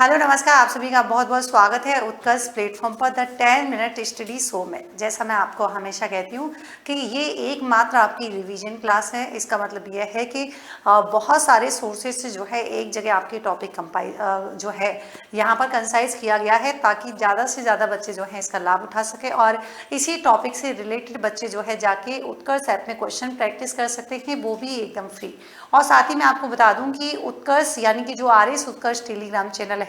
Hello नमस्कार, आप सभी का बहुत बहुत स्वागत है उत्कर्ष प्लेटफॉर्म पर द 10 मिनट स्टडी शो में। जैसा मैं आपको हमेशा कहती हूँ कि ये एकमात्र आपकी रिवीजन क्लास है। इसका मतलब यह है कि बहुत सारे सोर्सेज से जो है एक जगह आपके टॉपिक कंपाइल जो है यहाँ पर कंसाइज किया गया है, ताकि ज़्यादा से ज़्यादा बच्चे जो है इसका लाभ उठा सके और इसी टॉपिक से रिलेटेड बच्चे जो है जाके उत्कर्ष ऐप में क्वेश्चन प्रैक्टिस कर सकते हैं, वो भी एकदम फ्री। और साथ ही मैं आपको बता दूं कि उत्कर्ष यानी कि जो RS उत्कर्ष टेलीग्राम चैनल है,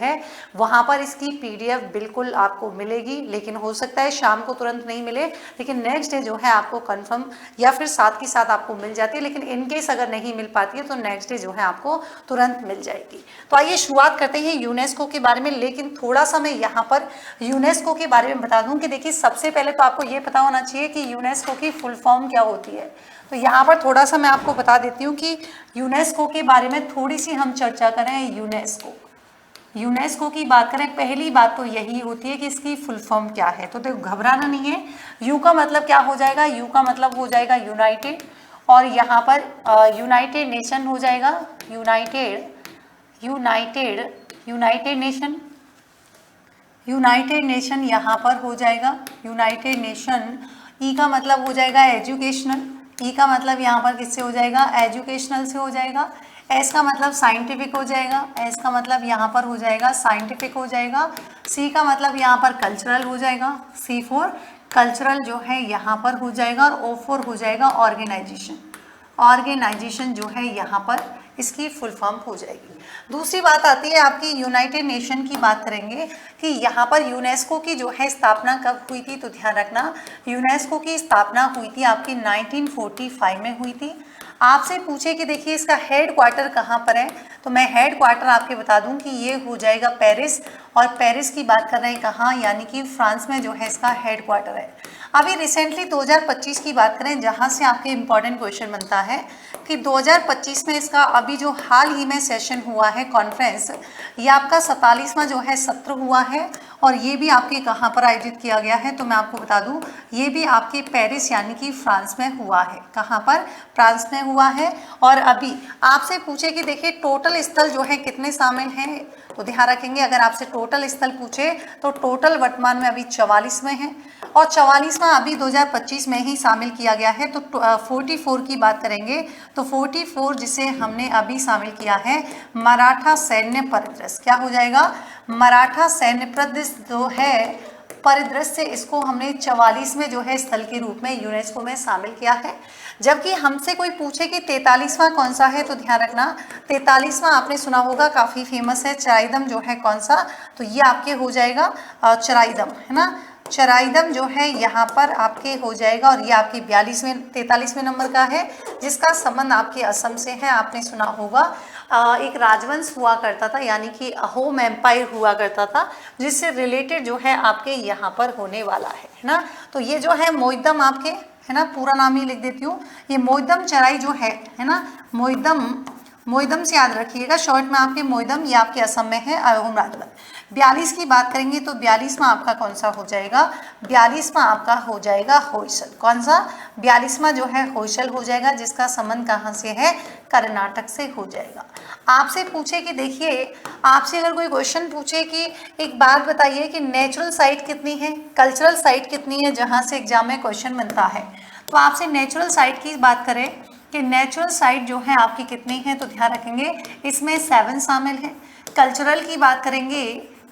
वहां पर इसकी PDF बिल्कुल आपको मिलेगी, लेकिन हो सकता है शाम को तुरंत नहीं मिले, लेकिन नेक्स्ट डे जो है आपको कंफर्म या फिर साथ के साथ आपको मिल जाती है। लेकिन इनकेस अगर नहीं मिल पाती है तो नेक्स्ट डे जो है आपको तुरंत मिल जाएगी। तो आइए शुरुआत करते हैं यूनेस्को के बारे में। लेकिन थोड़ा सा मैं यहाँ पर यूनेस्को के बारे में बता दूं कि देखिए, सबसे पहले तो आपको ये पता होना चाहिए कि यूनेस्को की फुल फॉर्म क्या होती है। तो यहाँ पर थोड़ा सा मैं आपको बता देती हूँ कि यूनेस्को के बारे में थोड़ी सी हम चर्चा करें। यूनेस्को की बात करें, पहली बात तो यही होती है कि इसकी फुल फॉर्म क्या है। तो देखो, घबराना नहीं है। यू का मतलब क्या हो जाएगा? यू का मतलब हो जाएगा यूनाइटेड, और यहाँ पर यूनाइटेड नेशन हो जाएगा। यूनाइटेड नेशन यहाँ पर हो जाएगा यूनाइटेड नेशन। ई का मतलब हो जाएगा एजुकेशनल। ई का मतलब यहाँ पर किससे हो जाएगा? एजुकेशनल से हो जाएगा। एस का मतलब साइंटिफिक हो जाएगा। एस का मतलब यहाँ पर हो जाएगा साइंटिफिक हो जाएगा। सी का मतलब यहाँ पर कल्चरल हो जाएगा। C फॉर कल्चरल जो है यहाँ पर हो जाएगा, और O फॉर हो जाएगा ऑर्गेनाइजेशन जो है यहाँ पर इसकी फुल फॉर्म हो जाएगी। दूसरी बात आती है आपकी यूनाइटेड नेशन की। बात करेंगे कि यहाँ पर यूनेस्को की जो है स्थापना कब हुई थी, तो ध्यान रखना, यूनेस्को की स्थापना हुई थी आपकी 1945 में हुई थी। आपसे पूछे कि देखिए इसका हेड क्वार्टर कहाँ पर है, तो मैं हेड क्वार्टर आपके बता दूं कि ये हो जाएगा पेरिस। और पेरिस की बात कर रहे हैं कहाँ, यानी कि फ्रांस में जो है इसका हेड क्वार्टर है। अभी रिसेंटली 2025 की बात करें, जहाँ से आपके इंपॉर्टेंट क्वेश्चन बनता है कि 2025 में इसका अभी जो हाल ही में सेशन हुआ है कॉन्फ्रेंस, ये आपका 47वां जो है सत्र हुआ है, और ये भी आपके कहाँ पर आयोजित किया गया है, तो मैं आपको बता दूं ये भी आपके पेरिस यानी कि फ्रांस में हुआ है। कहाँ पर? फ्रांस में हुआ है। और अभी आपसे पूछे कि देखिए टोटल स्थल जो है कितने शामिल हैं, तो ध्यान रखेंगे अगर आपसे टोटल स्थल पूछे तो टोटल वर्तमान में अभी 44 में है, और 44वां अभी 2025 में ही शामिल किया गया है। तो 44 की बात करेंगे तो 44 जिसे हमने अभी शामिल किया है मराठा सैन्य परिदृश्य, क्या हो जाएगा? मराठा सैन्य परिदृश्य जो है परिदृश्य, इसको हमने 44वें जो है स्थल के रूप में यूनेस्को में शामिल किया है। जबकि हमसे कोई पूछे कि 43वां कौन सा है, तो ध्यान रखना 43वां आपने सुना होगा, काफ़ी फेमस है, चराइदम जो है कौन सा, तो ये आपके हो जाएगा चराइदम, है ना। चराइदम जो है यहाँ पर आपके हो जाएगा, और ये आपके 43वें नंबर का है, जिसका संबंध आपके असम से है। आपने सुना होगा एक राजवंश हुआ करता था, यानी कि अहोम एम्पायर हुआ करता था, जिससे रिलेटेड जो है आपके यहाँ पर होने वाला है ना। तो ये जो है मोइदम आपके, है ना, पूरा नाम ही लिख देती हूँ, ये मोइदम चराई जो है ना, मोइदम से याद रखिएगा, शॉर्ट में आपके मोइदम, ये आपके असम में है, अहोम राजवंश। 42 की बात करेंगे तो 42वां आपका कौन सा हो जाएगा? 42वां आपका हो जाएगा होयसल। कौन सा? 42वां जो है होयसल हो जाएगा, जिसका संबंध कहाँ से है? कर्नाटक से हो जाएगा। आपसे पूछे कि देखिए, आपसे अगर कोई क्वेश्चन पूछे कि एक बात बताइए कि नेचुरल साइट कितनी है, कल्चरल साइट कितनी है, जहाँ से एग्जाम में क्वेश्चन बनता है, तो आपसे नेचुरल साइट की बात करें कि नेचुरल साइट जो है आपकी कितनी है, तो ध्यान रखेंगे इसमें 7 शामिल है। कल्चरल की बात करेंगे,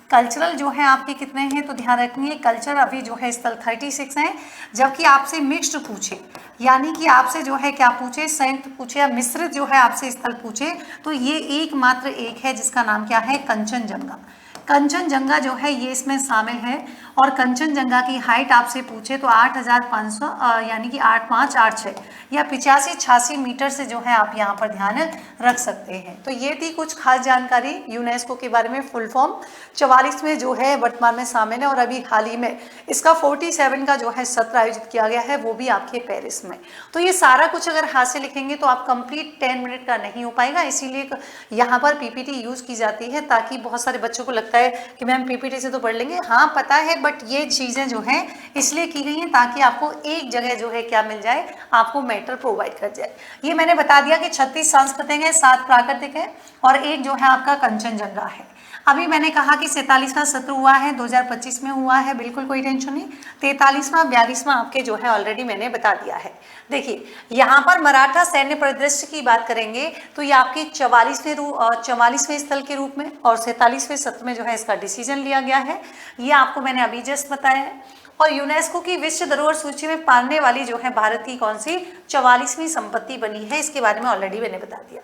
कल्चरल जो है आपके कितने हैं, तो ध्यान रखेंगे कल्चर अभी जो है स्थल 36 हैं। जबकि आपसे मिक्स्ड पूछे, यानी कि आपसे जो है क्या पूछे, संयुक्त पूछे या मिश्रित जो है आपसे स्थल पूछे, तो ये एकमात्र एक है, जिसका नाम क्या है? कंचनजंगा। कंचनजंगा जो है ये इसमें शामिल है, और कंचनजंगा की हाइट आपसे पूछे तो 8500 यानी कि 8586 या 85-86 मीटर से जो है आप यहाँ पर ध्यान रख सकते हैं। तो ये थी कुछ खास जानकारी यूनेस्को के बारे में। फुल फॉर्म 44 में जो है वर्तमान में शामिल है, और अभी हाल ही में इसका 47 का जो है सत्र आयोजित किया गया है, वो भी आपके पेरिस में। तो ये सारा कुछ अगर हाथ से लिखेंगे तो आप कंप्लीट 10 मिनट का नहीं हो पाएगा, इसीलिए यहाँ पर PPT यूज की जाती है, ताकि बहुत सारे बच्चों को लगता है कि मैम PPT से तो पढ़ लेंगे। हाँ पता है, बट ये चीजें जो हैं इसलिए की गई हैं ताकि आपको एक जगह जो है क्या मिल जाए, आपको मैटर प्रोवाइड कर जाए। ये मैंने बता दिया कि 36 सांस्कृतिक है, 7 प्राकृतिक है, और एक जो है आपका कंचनजंगा है। अभी मैंने कहा कि 47वां सत्र हुआ है, 2025 में हुआ है, बिल्कुल कोई टेंशन नहीं। 43वां 42वां आपके जो है ऑलरेडी मैंने बता दिया है। देखिए यहाँ पर मराठा सैन्य परिदृश्य की बात करेंगे तो ये आपके 44वें स्थल के रूप में और 47वें सत्र में जो है इसका डिसीजन लिया गया है। ये आपको मैंने अभी जस्ट बताया है। और यूनेस्को की विश्व धरोहर सूची में पाने वाली जो है भारत की कौन सी 44वीं संपत्ति बनी है, इसके बारे में ऑलरेडी मैंने बता दिया।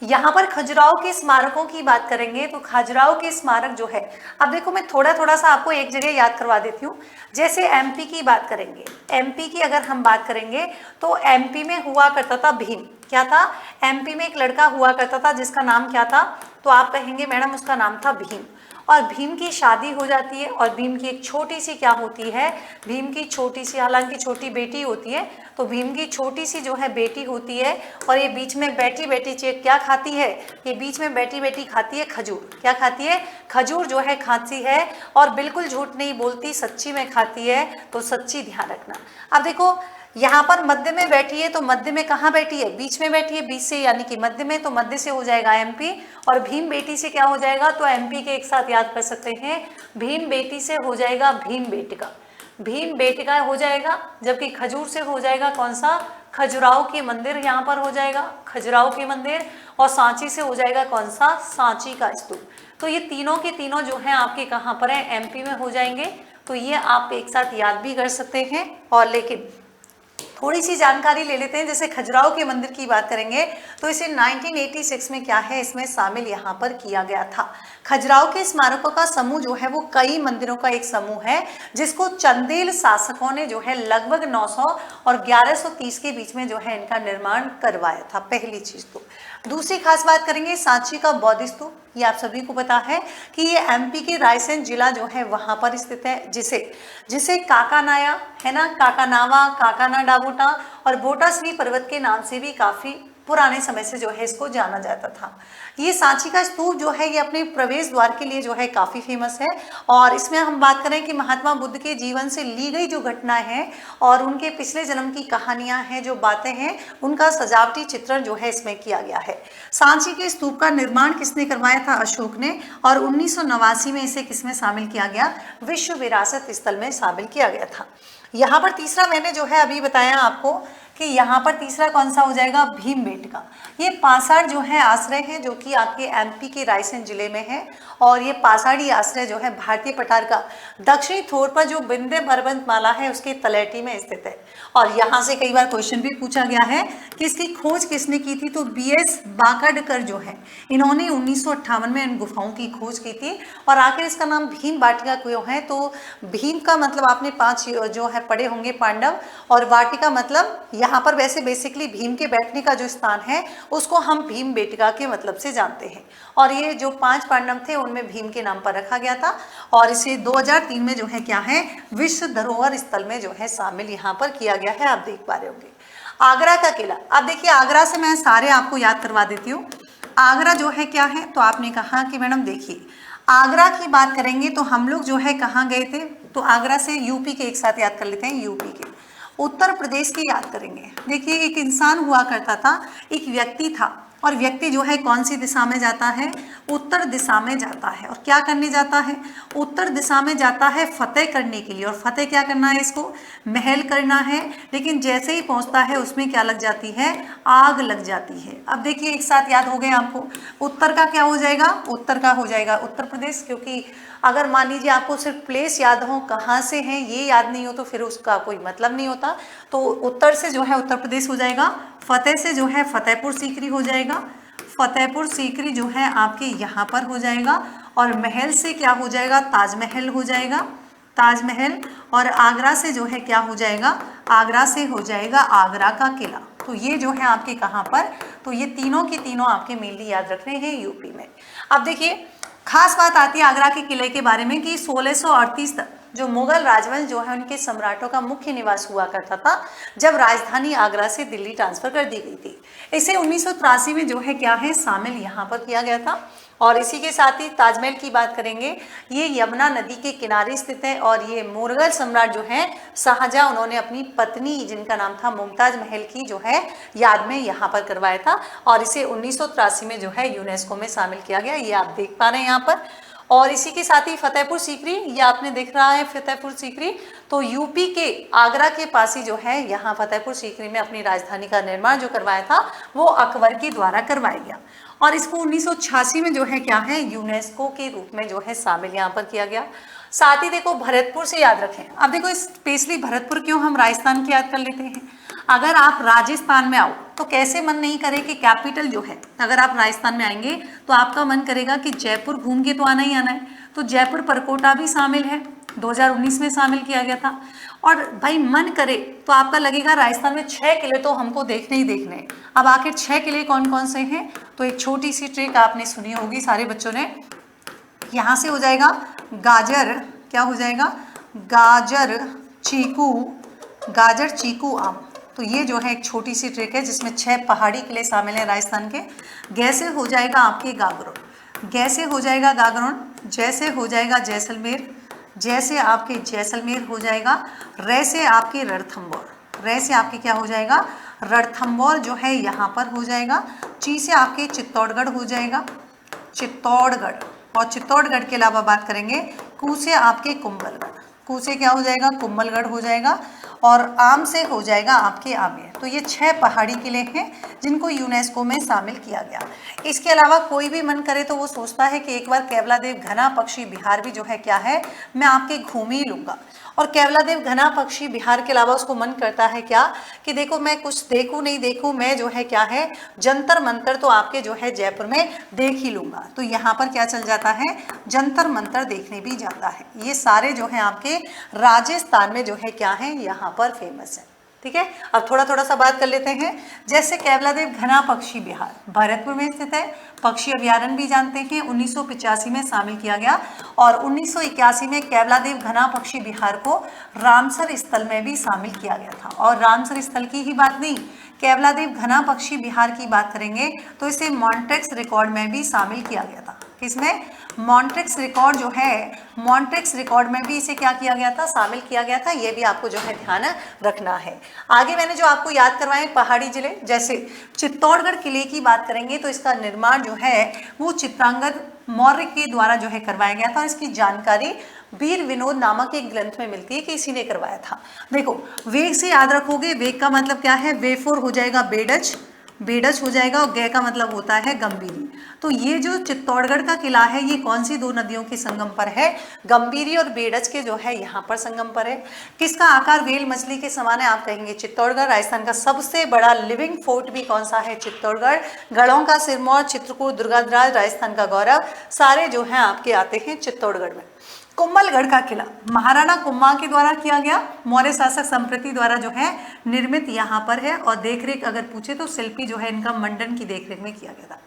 यहाँ पर खजुराहो के स्मारकों की बात करेंगे तो खजुराहो के स्मारक जो है, अब देखो मैं थोड़ा थोड़ा सा आपको एक जगह याद करवा देती हूँ। जैसे एमपी की बात करेंगे, एमपी की अगर हम बात करेंगे तो एमपी में हुआ करता था भीम। क्या था? एमपी में एक लड़का हुआ करता था जिसका नाम क्या था? तो आप कहेंगे मैडम उसका नाम था भीम। और भीम की शादी हो जाती है और भीम की एक छोटी सी क्या होती है, भीम की छोटी सी, हालांकि छोटी बेटी होती है, तो भीम की छोटी सी जो है बेटी होती है और ये बीच में बैठी बैठी क्या खाती है? ये बीच में बैठी बैठी खाती है खजूर। क्या खाती है? खजूर जो है खाती है और बिल्कुल झूठ नहीं बोलती, सच्ची में खाती है, तो सच्ची ध्यान रखना। अब देखो यहाँ पर मध्य में बैठी है तो मध्य में कहाँ बैठी है? बीच में बैठी है, बीच से यानी कि मध्य में, तो मध्य से हो जाएगा एमपी। और भीम बेटी से क्या हो जाएगा? तो एमपी के एक साथ याद कर सकते हैं, भीम बेटी से हो जाएगा भीम बेटिका, भीम बेटिका हो जाएगा। जबकि खजूर से हो जाएगा कौन सा? खजुराहो के मंदिर यहाँ पर हो जाएगा, खजुराहो के मंदिर। और सांची से हो जाएगा कौन सा? सांची का स्तूप। तो ये तीनों के तीनों जो है आपके कहाँ पर है? एमपी में हो जाएंगे। तो ये आप एक साथ याद भी कर सकते हैं। और लेकिन थोड़ी सी जानकारी ले लेते हैं। जैसे खजुराहो के मंदिर की बात करेंगे तो इसे 1986 में क्या है, इसमें शामिल यहाँ पर किया गया था। खजुराहो के स्मारकों का समूह जो है वो कई मंदिरों का एक समूह है जिसको चंदेल शासकों ने जो है लगभग 900 और 1130 के बीच में जो है इनका निर्माण करवाया था। पहली चीज। तो दूसरी खास बात करेंगे सांची का बौद्ध स्तूप। ये आप सभी को पता है कि ये एमपी के रायसेन जिला जो है वहां पर स्थित है, जिसे काकानाया है ना, काकानावा, काकाना डाबोटा और बोटा श्री पर्वत के नाम से भी काफी पुराने समय से जो है इसको जाना जाता था। ये सांची का स्तूप जो है ये अपने प्रवेश द्वार के लिए जो है काफी फेमस है। और इसमें हम बात करें कि महात्मा बुद्ध के जीवन से ली गई जो घटनाएं हैं और उनके पिछले जन्म की कहानियां हैं, जो बातें हैं, उनका सजावटी चित्रण जो है इसमें किया गया है। सांची के स्तूप का निर्माण किसने करवाया था? अशोक ने। और 1989 में इसे किसमें शामिल किया गया? विश्व विरासत स्थल में शामिल किया गया था। यहाँ पर तीसरा मैंने जो है अभी बताया आपको कि यहाँ पर तीसरा कौन सा हो जाएगा? भीमबेटका। ये पासाड़ जो है आश्रय है जो कि आपके एमपी के रायसेन जिले में है। और ये पासाड़ी आश्रय जो है भारतीय पठार का दक्षिणी छोर पर जो विंध्य पर्वतमाला है उसके तलहटी में स्थित है। और यहाँ से कई बार क्वेश्चन भी पूछा गया है कि इसकी खोज किसने की थी? तो बीएस बाकाडकर जो है, इन्होंने 1958 में इन गुफाओं की खोज की थी। और आखिर इसका नाम भीम बाटिका क्यों है? तो भीम का मतलब आपने 5 जो है पढ़े होंगे पांडव, और वाटिका मतलब यहाँ पर वैसे बेसिकली भीम के बैठने का जो स्थान है उसको हम भीम बेटिका के मतलब से जानते हैं। और ये जो 5 पांडव थे उनमें भीम के नाम पर रखा गया था। और इसे 2003 में जो है क्या है, विश्व धरोहर स्थल में जो है शामिल यहाँ पर किया गया है। आप देख पा रहे होंगे आगरा का किला। अब देखिए आगरा से मैं सारे आपको याद करवा देती हूँ। आगरा जो है क्या है, तो आपने कहा कि मैडम देखिए आगरा की बात करेंगे तो हम लोग जो है कहाँ गए थे? तो आगरा से यूपी के एक साथ याद कर लेते हैं, यूपी के, उत्तर प्रदेश की याद करेंगे। देखिए एक इंसान हुआ करता था, एक व्यक्ति था, और व्यक्ति जो है कौन सी दिशा में जाता है? उत्तर दिशा में जाता है। और क्या करने जाता है? उत्तर दिशा में जाता है फतेह करने के लिए। और फतेह क्या करना है? इसको महल करना है। लेकिन जैसे ही पहुंचता है उसमें क्या लग जाती है? आग लग जाती है। अब देखिए एक साथ याद हो गए आपको। उत्तर का क्या हो जाएगा? उत्तर का हो जाएगा उत्तर प्रदेश, क्योंकि अगर मान लीजिए आपको सिर्फ प्लेस याद हो, कहाँ से हैं ये याद नहीं हो, तो फिर उसका कोई मतलब नहीं होता। तो उत्तर से जो है उत्तर प्रदेश हो जाएगा, फतेह से जो है फतेहपुर सीकरी हो जाएगा, फतेहपुर सीकरी जो है आपके यहाँ पर हो जाएगा। और महल से क्या हो जाएगा? ताजमहल हो जाएगा, ताजमहल। और आगरा से जो है क्या हो जाएगा? आगरा से हो जाएगा आगरा का किला। तो ये जो है आपके कहाँ पर? तो ये तीनों के तीनों आपके मेनली याद रखने हैं यूपी में। अब देखिए खास बात आती है आगरा के किले के बारे में कि 1638 तक जो मुगल राजवंश जो है उनके सम्राटों का मुख्य निवास हुआ करता था, जब राजधानी आगरा से दिल्ली ट्रांसफर कर दी गई थी। इसे 1983 में जो है क्या है शामिल यहाँ पर किया गया था। और इसी के साथ ही ताजमहल की बात करेंगे, ये यमुना नदी के किनारे स्थित है। और ये मुगल सम्राट जो है शाहजहां, उन्होंने अपनी पत्नी जिनका नाम था मुमताज महल की जो है याद में यहाँ पर करवाया था। और इसे 1983 में जो है यूनेस्को में शामिल किया गया। ये आप देख पा रहे हैं यहाँ पर। और इसी के साथ ही फतेहपुर सीकरी, ये आपने देख रहा है फतेहपुर सीकरी, तो यूपी के आगरा के पास ही जो है यहाँ फतेहपुर सीकरी में अपनी राजधानी का निर्माण जो करवाया था वो अकबर के द्वारा करवाया गया। और इसको 1986 में जो है क्या है यूनेस्को के रूप में जो है शामिल यहाँ पर किया गया। साथ ही देखो भरतपुर से याद रखें। अब देखो स्पेशली भरतपुर क्यों हम राजस्थान की याद कर लेते हैं। अगर आप राजस्थान में आओ तो कैसे मन नहीं करे कि कैपिटल जो है, अगर आप राजस्थान में आएंगे तो आपका मन करेगा कि जयपुर घूम के तो आना ही आना है। तो जयपुर परकोटा भी शामिल है, 2019 में शामिल किया गया था। और भाई मन करे तो आपका लगेगा राजस्थान में 6 किले तो हमको देखने ही देखने हैं। अब आखिर 6 किले कौन कौन से हैं, तो एक छोटी सी ट्रिक आपने सुनी होगी सारे बच्चों ने। यहाँ से हो जाएगा गाजर, क्या हो जाएगा, गाजर चीकू आम। तो ये जो है एक छोटी सी ट्रिक है जिसमें 6 पहाड़ी किले शामिल हैं राजस्थान के। गैसे हो जाएगा आपके गागरोन, गैसे हो जाएगा गागरोन, जैसे हो जाएगा जैसलमेर, जैसे आपके जैसलमेर हो जाएगा, रे से आपके रणथंभौर, रे से आपके क्या हो जाएगा, रणथंभौर जो है यहाँ पर हो जाएगा। ची से आपके चित्तौड़गढ़ हो जाएगा, चित्तौड़गढ़। और चित्तौड़गढ़ के अलावा बात करेंगे कू से आपके कुंभलगढ़, कू से क्या हो जाएगा, कुंभलगढ़ हो जाएगा। और आम से हो जाएगा आपके आमेर। तो ये 6 पहाड़ी किले हैं जिनको यूनेस्को में शामिल किया गया। इसके अलावा कोई भी मन करे तो वो सोचता है कि एक बार केवलादेव घना पक्षी बिहार भी जो है क्या है, मैं आपके घूम ही लूँगा। और केवलादेव घना पक्षी बिहार के अलावा उसको मन करता है क्या कि देखो मैं कुछ देखूं नहीं देखूं, मैं जो है क्या है जंतर मंतर तो आपके जो है जयपुर में देख ही लूँगा। तो यहाँ पर क्या चल जाता है, जंतर मंतर देखने भी जाता है। ये सारे जो है आपके राजस्थान में जो है क्या है यहाँ पर फेमस है। ठीक है, अब थोड़ा थोड़ा सा बात कर लेते हैं। जैसे केवलादेव घना पक्षी बिहार भरतपुर में स्थित है, पक्षी अभ्यारण्य भी जानते हैं, 1985 में शामिल किया गया। और 1981 में केवलादेव घना पक्षी बिहार को रामसर स्थल में भी शामिल किया गया था। और रामसर स्थल की ही बात नहीं, केवलादेव घना पक्षी बिहार की बात करेंगे तो इसे मॉन्ट्रेक्स रिकॉर्ड में भी शामिल किया गया था। किसमें, मॉन्ट्रेक्स रिकॉर्ड जो है, मॉन्ट्रेक्स रिकॉर्ड में भी इसे क्या किया गया था, शामिल किया गया था। ये भी आपको जो है ध्यान रखना है। आगे मैंने जो आपको याद करवाए पहाड़ी जिले, जैसे चित्तौड़गढ़ किले की बात करेंगे तो इसका निर्माण जो है वो चित्रांगद मौर्य के द्वारा जो है करवाया गया था। इसकी जानकारी वीर विनोद नामक एक ग्रंथ में मिलती है कि इसी ने करवाया था। देखो वेग से याद रखोगे, वेग का मतलब क्या है, वेफोर हो जाएगा बेडज, बेडज हो जाएगा, और गै का मतलब होता है गंभीरी। तो ये जो चित्तौड़गढ़ का किला है ये कौन सी 2 नदियों के संगम पर है, गंभीरी और बेडज के जो है यहाँ पर संगम पर है। किसका आकार वेल मछली के समान है, आप कहेंगे चित्तौड़गढ़। राजस्थान का सबसे बड़ा लिविंग फोर्ट भी कौन सा है, चित्तौड़गढ़। गढ़ों का सिरमौर, चित्रकूट, दुर्गाराज, राजस्थान का गौरव, सारे जो है आपके आते हैं चित्तौड़गढ़ में। कुंभलगढ़ का किला महाराणा कुंभा के द्वारा किया गया, मौर्य शासक संप्रति द्वारा जो है निर्मित यहाँ पर है। और देखरेख अगर पूछे तो शिल्पी जो है इनका मंडन की देखरेख में किया गया था।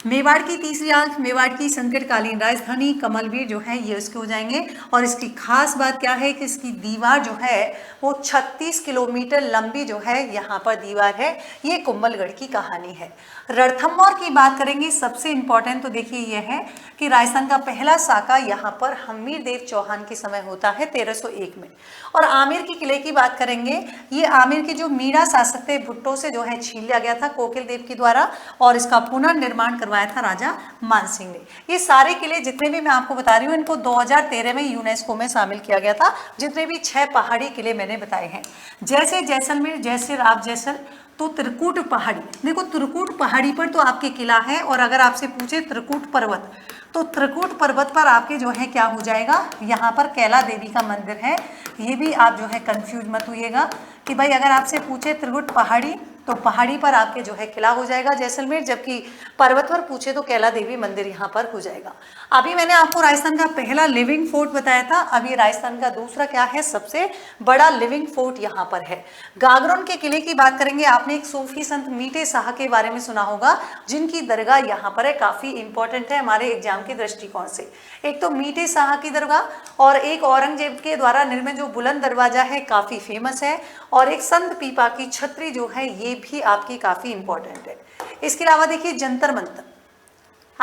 मेवाड़ की तीसरी आंख, मेवाड़ की संकटकालीन राजधानी कमलवीर जो है ये इसके हो जाएंगे। और इसकी खास बात क्या है कि इसकी दीवार जो है वो 36 किलोमीटर लंबी जो है यहाँ पर दीवार है। ये कुंभलगढ़ की कहानी है। रणथंभौर की बात करेंगे, सबसे इंपॉर्टेंट तो देखिए ये है कि राजस्थान का पहला साका यहाँ पर हमीर देव चौहान के समय होता है 1301 में। और आमेर के किले की बात करेंगे, ये आमेर के जो मीणा शासक थे भुट्टो से जो है छीन लिया गया था कोकिल देव के द्वारा, और इसका पुनर्निर्माण करवाया था राजा मानसिंह ने। ये सारे किले जितने भी मैं आपको बता रही हूँ इनको 2013 में यूनेस्को में शामिल किया गया था, जितने भी 6 पहाड़ी किले मैंने बताए हैं। जैसे जैसलमेर, जैसे राव जैसल, तो त्रिकूट पहाड़ी, देखो त्रिकूट पहाड़ी पर तो आपके किला है। और अगर आपसे पूछे त्रिकूट पर्वत, तो त्रिकूट पर्वत पर आपके जो है क्या हो जाएगा, यहाँ पर कैला देवी का मंदिर है। ये भी आप जो है कंफ्यूज मत होइएगा कि भाई अगर आपसे पूछे त्रिकूट पहाड़ी तो पहाड़ी पर आपके जो है किला हो जाएगा जैसलमेर, जबकि पर्वत पर पूछे तो कैला देवी मंदिर यहाँ पर हो जाएगा। अभी मैंने आपको राजस्थान का पहला लिविंग फोर्ट बताया था, अभी राजस्थान का दूसरा क्या है, सबसे बड़ा लिविंग फोर्ट यहाँ पर है। गागरोन के किले की बात करेंगे, आपने एक सूफी संत मीठे शाह के बारे में सुना होगा जिनकी दरगाह यहाँ पर है, काफी इंपॉर्टेंट है हमारे एग्जाम के दृष्टिकोण से। एक तो मीठे शाह की दरगाह, और एक औरंगजेब के द्वारा निर्मित जो बुलंद दरवाजा है काफी फेमस है, और एक संत पीपा की छतरी जो है ये भी आपकी काफी इंपॉर्टेंट है। इसके अलावा देखिए जंतर मंतर,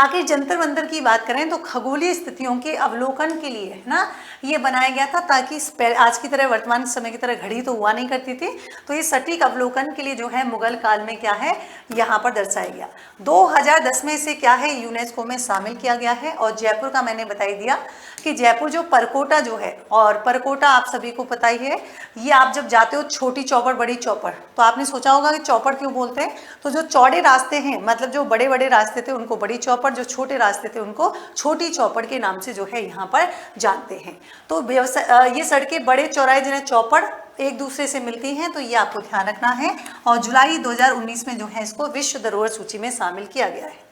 आखिर जंतर मंतर की बात करें तो खगोलीय स्थितियों के अवलोकन के लिए, है ना, ये बनाया गया था, ताकि आज की तरह वर्तमान समय की तरह घड़ी तो हुआ नहीं करती थी, तो ये सटीक अवलोकन के लिए जो है मुगल काल में क्या है यहाँ पर दर्शाया गया। 2010 में इसे क्या है यूनेस्को में शामिल किया गया है। और जयपुर का मैंने बताई दिया कि जयपुर जो परकोटा जो है, और परकोटा आप सभी को पता ही है, ये आप जब जाते हो छोटी चौपड़ बड़ी चौपड़, तो आपने सोचा होगा कि चौपड़ क्यों बोलते हैं, तो जो चौड़े रास्ते हैं, मतलब जो बड़े बड़े रास्ते थे उनको बड़ी चौपड़, जो छोटे रास्ते थे उनको छोटी चौपड़ के नाम से जो है यहाँ पर जानते हैं। तो ये सड़कें बड़े चौराहे जिन्हें चौपड़ एक दूसरे से मिलती हैं, तो ये आपको ध्यान रखना है। और जुलाई 2019 में जो है इसको विश्व धरोहर सूची में शामिल किया गया है।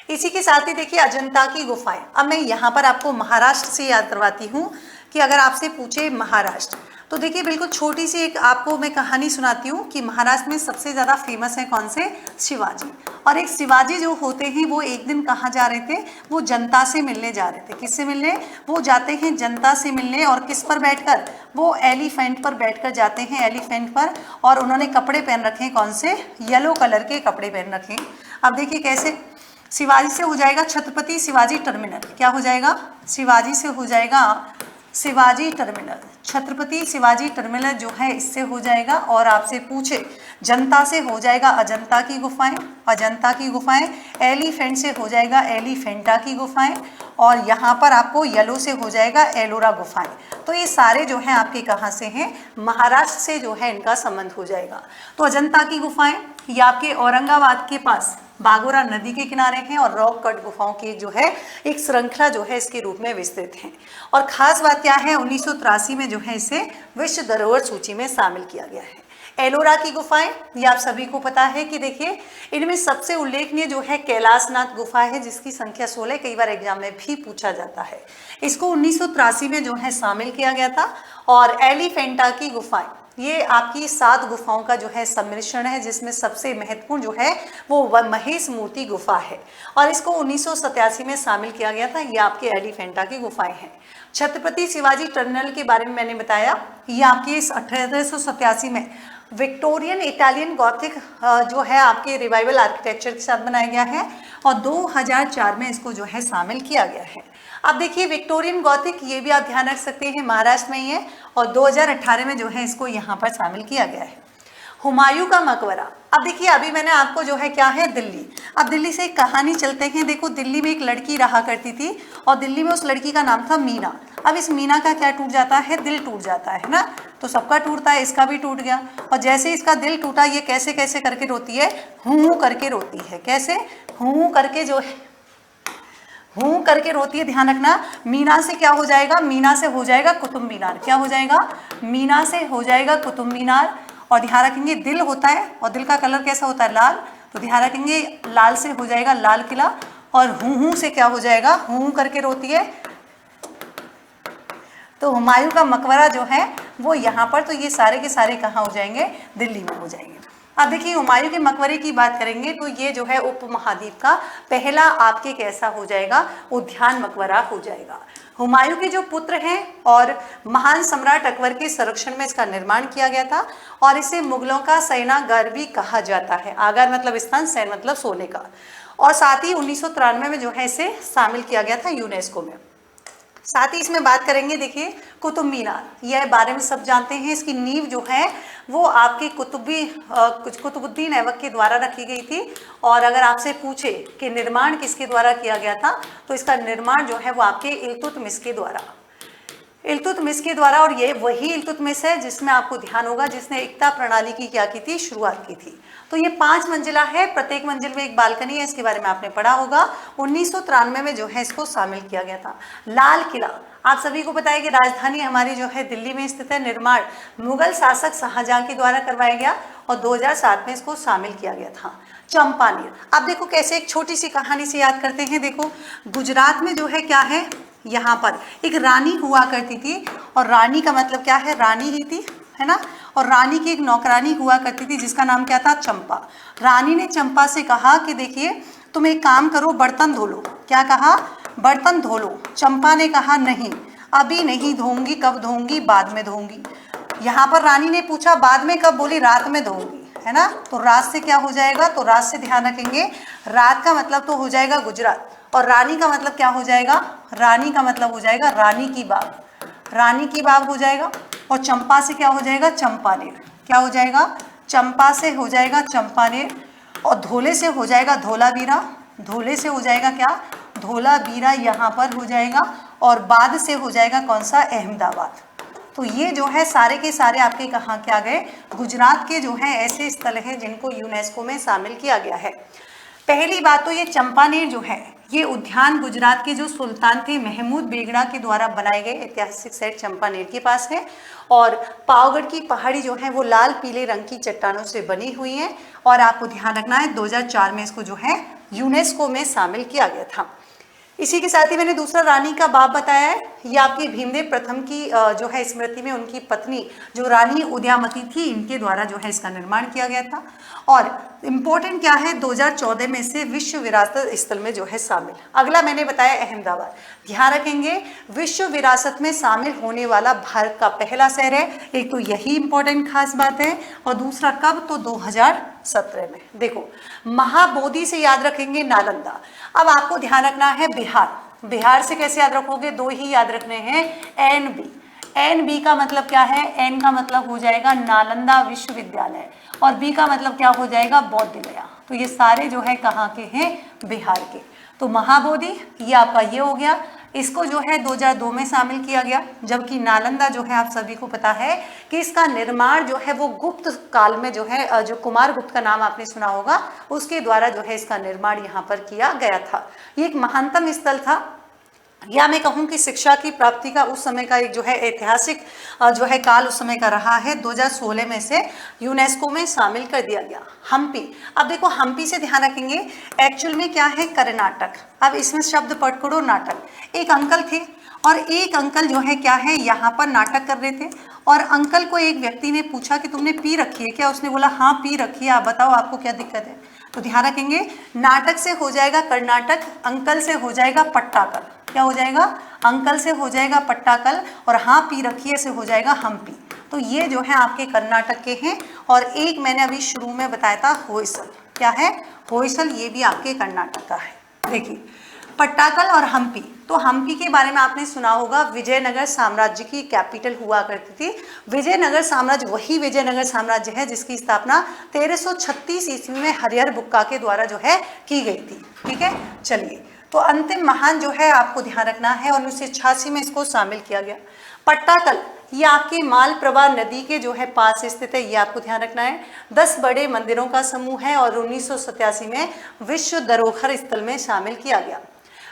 इसी के साथ ही देखिए अजंता की गुफाएं। अब मैं यहाँ पर आपको महाराष्ट्र से याद करवाती हूँ कि अगर आपसे पूछे महाराष्ट्र, तो देखिए बिल्कुल छोटी सी एक आपको मैं कहानी सुनाती हूँ कि महाराष्ट्र में सबसे ज़्यादा फेमस है कौन से, शिवाजी। और एक शिवाजी जो होते हैं वो एक दिन कहाँ जा रहे थे, वो जनता से मिलने जा रहे थे। किससे मिलने, वो जाते हैं जनता से मिलने, और किस पर बैठकर, वो एलिफेंट पर बैठकर जाते हैं, एलिफेंट पर। और उन्होंने कपड़े पहन रखे हैं कौन से, येलो कलर के कपड़े पहन रखे हैं। अब देखिए कैसे, शिवाजी से हो जाएगा छत्रपति शिवाजी टर्मिनल, क्या हो जाएगा, शिवाजी से हो जाएगा शिवाजी टर्मिनल, छत्रपति शिवाजी टर्मिनल जो है इससे हो जाएगा। और आपसे पूछे जनता से हो जाएगा अजंता की गुफाएं, अजंता की गुफाएं, एलिफेंट से हो जाएगा एलिफेंटा की गुफाएं, और यहाँ पर आपको येलो से हो जाएगा एलोरा गुफाएं। तो ये सारे जो हैं आपके कहाँ से हैं, महाराष्ट्र से जो है इनका संबंध हो जाएगा। तो अजंता की गुफाएं ये आपके औरंगाबाद के पास बागोरा नदी के किनारे हैं, और रॉक कट गुफाओं की जो है एक श्रृंखला जो है इसके रूप में विस्तृत है। और खास बात क्या है, 1983 में जो है इसे विश्व धरोहर सूची में शामिल किया गया है। एलोरा की गुफाएं ये आप सभी को पता है कि देखिए इनमें सबसे उल्लेखनीय जो है कैलाशनाथ गुफा है, जिसकी संख्या 16, कई बार एग्जाम में भी पूछा जाता है। इसको 1983 में जो है शामिल किया गया था। और एलिफेंटा की गुफाएं ये आपकी 7 गुफाओं का जो है सम्मिश्रण है, जिसमें सबसे महत्वपूर्ण जो है वो महेश मूर्ति गुफा है, और इसको 1987 में शामिल किया गया था। ये आपके एलिफेंटा की गुफाएं हैं। छत्रपति शिवाजी टर्मिनल के बारे में मैंने बताया, ये आपकी इस 1887 में विक्टोरियन इटालियन गॉथिक जो है आपके रिवाइवल आर्किटेक्चर के साथ बनाया गया है, और 2004 में इसको जो है शामिल किया गया है। अब देखिए विक्टोरियन गॉथिक ये भी आप ध्यान रख सकते हैं महाराष्ट्र में ही है, और 2018 में जो है इसको यहाँ पर शामिल किया गया है। हुमायूं का मकबरा, अब देखिए अभी मैंने आपको जो है क्या है दिल्ली, अब दिल्ली से एक कहानी चलते हैं। देखो दिल्ली में एक लड़की रहा करती थी, और दिल्ली में उस लड़की का नाम था मीना। अब इस मीना का क्या टूट जाता है, दिल टूट जाता है ना, तो सबका टूटता है, इसका भी टूट गया। और जैसे इसका दिल टूटा, ये कैसे कैसे करके रोती है, हूं करके रोती है। कैसे, हूं करके जो है हूं करके रोती है। ध्यान रखना, मीना से क्या हो जाएगा, मीना से हो जाएगा कुतुब मीनार। क्या हो जाएगा, मीना से हो जाएगा कुतुब मीनार। और ध्यान रखेंगे दिल होता है, और दिल का कलर कैसा होता है, लाल, तो ध्यान रखेंगे लाल से हो जाएगा लाल किला। और हूं से क्या हो जाएगा, हूं करके रोती है, तो हुमायूं का मकबरा जो है वो यहाँ पर, तो ये सारे के सारे कहाँ हो जाएंगे, दिल्ली में हो जाएंगे। अब देखिए हुमायूं के मकबरे की बात करेंगे तो ये जो है उपमहाद्वीप का पहला आपके कैसा हो जाएगा, उद्यान मकबरा हो जाएगा। हुमायूं के जो पुत्र हैं और महान सम्राट अकबर के संरक्षण में इसका निर्माण किया गया था, और इसे मुगलों का सेनागार भी कहा जाता है। आगार मतलब स्थान, सैन मतलब सोने का। और साथ ही 1993 में जो है इसे शामिल किया गया था यूनेस्को में। साथ ही इसमें बात करेंगे, देखिए कुतुब मीनार, यह बारे में सब जानते हैं। इसकी नींव जो है वो आपके कुतुबुद्दीन ऐबक के द्वारा रखी गई थी। और अगर आपसे पूछे कि निर्माण किसके द्वारा किया गया था, तो इसका निर्माण जो है वो आपके इल्तुतमिश के द्वारा, इल्तुतमिश के द्वारा। और ये वही इल्तुतमिश है जिसमें आपको ध्यान होगा जिसने एकता प्रणाली की क्या की थी, शुरुआत की थी। तो ये 5 मंजिला है, प्रत्येक मंजिल में एक बालकनी है, इसके बारे में आपने पढ़ा होगा। 1993 में जो है इसको शामिल किया गया था। लाल किला, आप सभी को पता है कि राजधानी हमारी जो है दिल्ली में स्थित है। निर्माण मुगल शासक शाहजहां के द्वारा करवाया गया, और 2007 में इसको शामिल किया गया था। चंपानेर, अब देखो कैसे एक छोटी सी कहानी से याद करते हैं। देखो गुजरात में जो है क्या है, यहाँ पर एक रानी हुआ करती थी, और रानी का मतलब क्या है, रानी ही थी, है ना। और रानी की एक नौकरानी हुआ करती थी जिसका नाम क्या था, चंपा। रानी ने चंपा से कहा कि देखिए तुम एक काम करो, बर्तन धो लो। क्या कहा, बर्तन धो लो। चंपा ने कहा नहीं, अभी नहीं धोऊंगी, कब धोऊंगी, बाद में धोऊंगी। यहाँ पर रानी ने पूछा बाद में कब, बोली रात में धोऊंगी, है ना। तो रात से क्या हो जाएगा, तो रात से ध्यान रखेंगे, रात का मतलब तो हो जाएगा गुजरात, और रानी का मतलब क्या हो जाएगा, रानी का मतलब हो जाएगा रानी की बाग, रानी की बाग हो जाएगा। और चंपा से क्या हो जाएगा, चंपानेर, क्या हो जाएगा, चंपा से हो जाएगा चंपानेर। और धोले से हो जाएगा धोलावीरा, धोले से हो जाएगा क्या, धोलावीरा यहाँ पर हो जाएगा। और बाद से हो जाएगा कौन सा, अहमदाबाद। तो ये जो है सारे के सारे आपके कहाँ के आ गए, गुजरात के जो है ऐसे स्थल हैं जिनको यूनेस्को में शामिल किया गया है। पहली बात तो ये चंपानेर जो है ये उद्यान गुजरात के जो सुल्तान थे महमूद बेगड़ा के द्वारा बनाए गए ऐतिहासिक साइट चंपानेर के पास है। और पावगढ़ की पहाड़ी जो है वो लाल पीले रंग की चट्टानों से बनी हुई है। और आपको ध्यान रखना है 2004 में इसको जो है यूनेस्को में शामिल किया गया था। इसी के साथ ही मैंने दूसरा रानी का बाग बताया है, ये आपकी भीमदेव प्रथम की जो है स्मृति में उनकी पत्नी जो रानी उदयामती थी इनके द्वारा जो है इसका निर्माण किया गया था। और इम्पोर्टेंट क्या है, 2014 में से विश्व विरासत स्थल में जो है शामिल। अगला मैंने बताया अहमदाबाद, ध्यान रखेंगे विश्व विरासत में शामिल होने वाला भारत का पहला शहर है। एक तो यही इंपॉर्टेंट खास बात है, और दूसरा कब, तो 2017 में। देखो महाबोधि से याद रखेंगे नालंदा। अब आपको ध्यान रखना है बिहार, बिहार से कैसे याद रखोगे, दो ही याद रखने हैं, एन बी। एन बी का मतलब क्या है, एन का मतलब हो जाएगा नालंदा विश्वविद्यालय, और बी का मतलब क्या हो जाएगा, बौद्ध गया। तो ये सारे जो है कहाँ के हैं, बिहार के। तो महाबोधि ये आपका ये हो गया, इसको जो है 2002 में शामिल किया गया। जबकि नालंदा जो है आप सभी को पता है कि इसका निर्माण जो है वो गुप्त काल में जो है, जो कुमार गुप्त का नाम आपने सुना होगा, उसके द्वारा जो है इसका निर्माण यहाँ पर किया गया था। ये एक महानतम स्थल था, या मैं कहूँ कि शिक्षा की प्राप्ति का उस समय का एक जो है ऐतिहासिक जो है काल उस समय का रहा है। 2016 में से यूनेस्को में शामिल कर दिया गया। हम्पी, अब देखो हम्पी से ध्यान रखेंगे एक्चुअल में क्या है, कर्नाटक। अब इसमें शब्द पकड़ो नाटक। एक अंकल थे और एक अंकल जो है क्या है यहाँ पर नाटक कर रहे थे, और अंकल को एक व्यक्ति ने पूछा कि तुमने पी रखी है क्या, उसने बोला हाँ पी रखी है, आप बताओ आपको क्या दिक्कत है। तो ध्यान रखेंगे नाटक से हो जाएगा कर्नाटक, अंकल से हो जाएगा पट्टाकल, क्या हो जाएगा, अंकल से हो जाएगा पट्टाकल, और हाँ पी रखिए से हो जाएगा हम्पी। तो ये जो है आपके कर्नाटक के हैं। और एक मैंने अभी शुरू में बताया था होयसल, क्या है, होयसल, ये भी आपके कर्नाटक का है। देखिए पट्टाकल और हम्पी, तो हम्पी के बारे में आपने सुना होगा, विजयनगर साम्राज्य की कैपिटल हुआ करती थी। विजयनगर साम्राज्य वही विजयनगर साम्राज्य है जिसकी स्थापना 1336 ईस्वी में हरिहर बुक्का के द्वारा जो है की गई थी। ठीक है, चलिए तो अंतिम महान जो है आपको ध्यान रखना है, 1986 में इसको शामिल किया गया। पट्टाकल ये आपके मालप्रभा नदी के जो है पास स्थित है, ये आपको ध्यान रखना है। 10 बड़े मंदिरों का समूह है और 1987 में विश्व धरोहर स्थल में शामिल किया गया।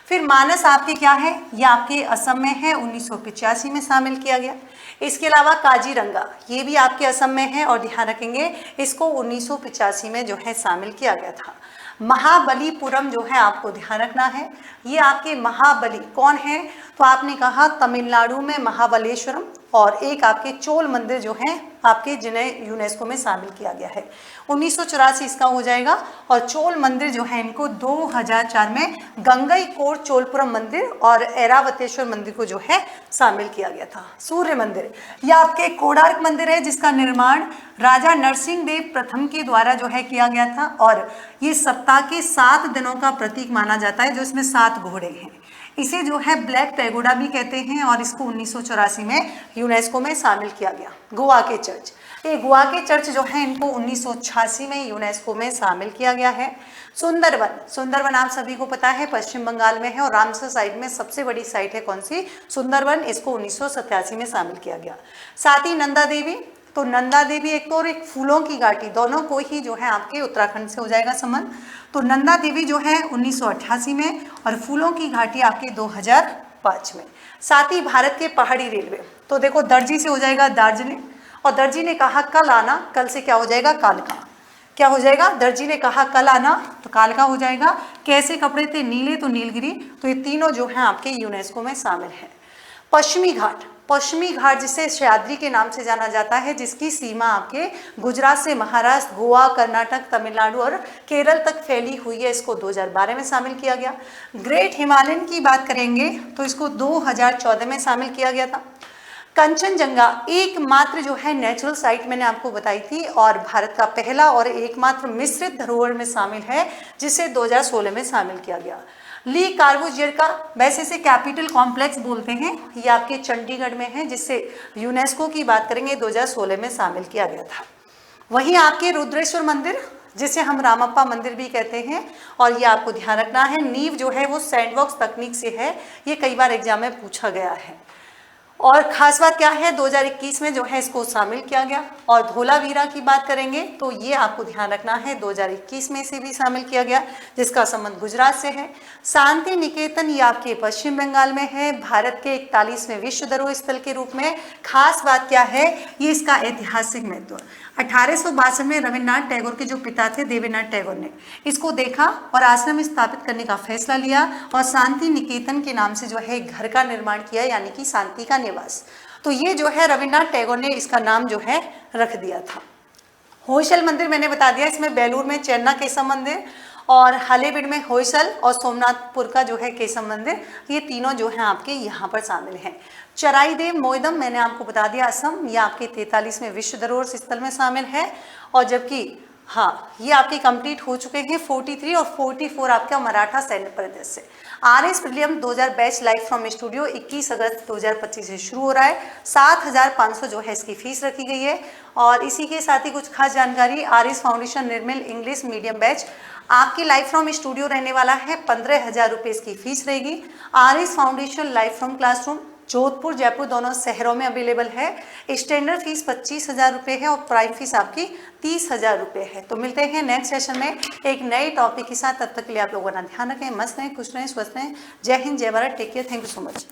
फिर मानस आपके क्या है, ये आपके असम में है, 1985 में शामिल किया गया। इसके अलावा काजीरंगा ये भी आपके असम में है, और ध्यान रखेंगे इसको 1985 में जो है शामिल किया गया था। महाबलीपुरम जो है आपको ध्यान रखना है, ये आपके महाबली कौन है, तो आपने कहा तमिलनाडु में महाबलेश्वरम, और एक आपके चोल मंदिर जो हैं आपके जिन्हें यूनेस्को में शामिल किया गया है। 1984 इसका हो जाएगा। और चोल मंदिर जो है इनको 2004 में गंगईकोट चोलपुरम मंदिर और ऐरावतेश्वर मंदिर को जो है शामिल किया गया था। सूर्य मंदिर यह आपके कोणार्क मंदिर है जिसका निर्माण राजा नरसिंह देव प्रथम के द्वारा जो है किया गया था, और ये सप्ताह के 7 दिनों का प्रतीक माना जाता है, जो इसमें 7 घोड़े हैं। इसे जो है ब्लैक पैगोडा भी कहते हैं, और इसको 1984 में यूनेस्को में शामिल किया गया। गोवा के चर्च, ये गोवा के चर्च जो है इनको 1986 में यूनेस्को में शामिल किया गया है। सुंदरवन, सुंदरवन आप सभी को पता है पश्चिम बंगाल में है, और रामसर साइट में सबसे बड़ी साइट है कौन सी, सुंदरवन, इसको 1987 में शामिल किया गया। साथ ही नंदा देवी, तो नंदा देवी एक तो और एक फूलों की घाटी, दोनों को ही जो है आपके उत्तराखंड से हो जाएगा संबंध। तो नंदा देवी जो है 1988 में, और फूलों की घाटी आपके 2005 में। साथ ही भारत के पहाड़ी रेलवे, तो देखो दर्जी से हो जाएगा दार्जिलिंग, और दर्जी ने कहा कल आना, कल से क्या हो जाएगा, कालका, क्या हो जाएगा, दर्जी ने कहा कल आना तो कालका हो जाएगा। कैसे कपड़े थे, नीले तो नीलगिरी। तो ये तीनों जो हैं आपके यूनेस्को में शामिल हैं। पश्चिमी घाट, पश्चिमी घाट जिसे सह्याद्री के नाम से जाना जाता है, जिसकी सीमा आपके गुजरात से महाराष्ट्र, गोवा, कर्नाटक, तमिलनाडु और केरल तक फैली हुई है, इसको 2012 में शामिल किया गया। ग्रेट हिमालयन की बात करेंगे तो इसको 2014 में शामिल किया गया था। कंचनजंगा एकमात्र जो है नेचुरल साइट मैंने आपको बताई थी, और भारत का पहला और एकमात्र मिश्रित धरोहर में शामिल है, जिसे 2016 में शामिल किया गया। ली कार्बोजियर का वैसे से कैपिटल कॉम्प्लेक्स बोलते हैं, ये आपके चंडीगढ़ में है, जिससे यूनेस्को की बात करेंगे 2016 में शामिल किया गया था। वहीं आपके रुद्रेश्वर मंदिर, जिसे हम रामप्पा मंदिर भी कहते हैं, और ये आपको ध्यान रखना है नींव जो है वो सैंडबॉक्स तकनीक से है, ये कई बार एग्जाम में पूछा गया है। और खास बात क्या है, 2021 में जो है इसको शामिल किया गया। और धोलावीरा की बात करेंगे तो ये आपको ध्यान रखना है 2021 में इसे भी शामिल किया गया, जिसका संबंध गुजरात से है। शांति निकेतन ये आपके पश्चिम बंगाल में है, भारत के 41वें विश्व धरोहर स्थल के रूप में। खास बात क्या है, ये इसका ऐतिहासिक महत्व। 1862 में रविन्द्रनाथ टैगोर के जो पिता थे देवेंद्रनाथ टैगोर ने इसको देखा और आश्रम स्थापित करने का फैसला लिया, और शांति निकेतन के नाम से जो है घर का निर्माण किया, यानी कि शांति का निवास। तो ये जो है रविन्द्रनाथ टैगोर ने इसका नाम जो है रख दिया था। होयसल मंदिर मैंने बता दिया, इसमें बेलूर में चेन्ना केशव मंदिर, और हलेबीड में होयसल, और सोमनाथपुर का जो है केशव मंदिर, ये तीनों जो हैं आपके यहाँ पर शामिल हैं। चराईदेव मोइदम मैंने आपको बता दिया असम, ये आपके 43वें विश्व धरोहर स्थल में शामिल है। और जबकि हाँ, ये आपके कंप्लीट हो चुके हैं 43 और 44 आपका मराठा सैन्य प्रदेश से। RS William 2000 batch live from studio 21 अगस्त 2025 से शुरू हो रहा है। 7500 जो है इसकी फीस रखी गई है। और इसी के साथ ही कुछ खास जानकारी, RS फाउंडेशन निर्मल इंग्लिश मीडियम बैच आपकी लाइव फ्रॉम स्टूडियो रहने वाला है, 15,000 रुपये इसकी फीस रहेगी। RS foundation live from classroom Jodhpur Jaipur दोनों शहरों में अवेलेबल है। स्टैंडर्ड फीस 25,000 रुपये है और प्राइम फीस आपकी 30,000 रुपये है। तो मिलते हैं नेक्स्ट सेशन में एक नए टॉपिक के साथ। तब तक के लिए आप लोगों का ध्यान रखें, मस्त रहें, खुश रहें, स्वस्थ रहें। जय हिंद, जय Bharat, take care, thank you so much.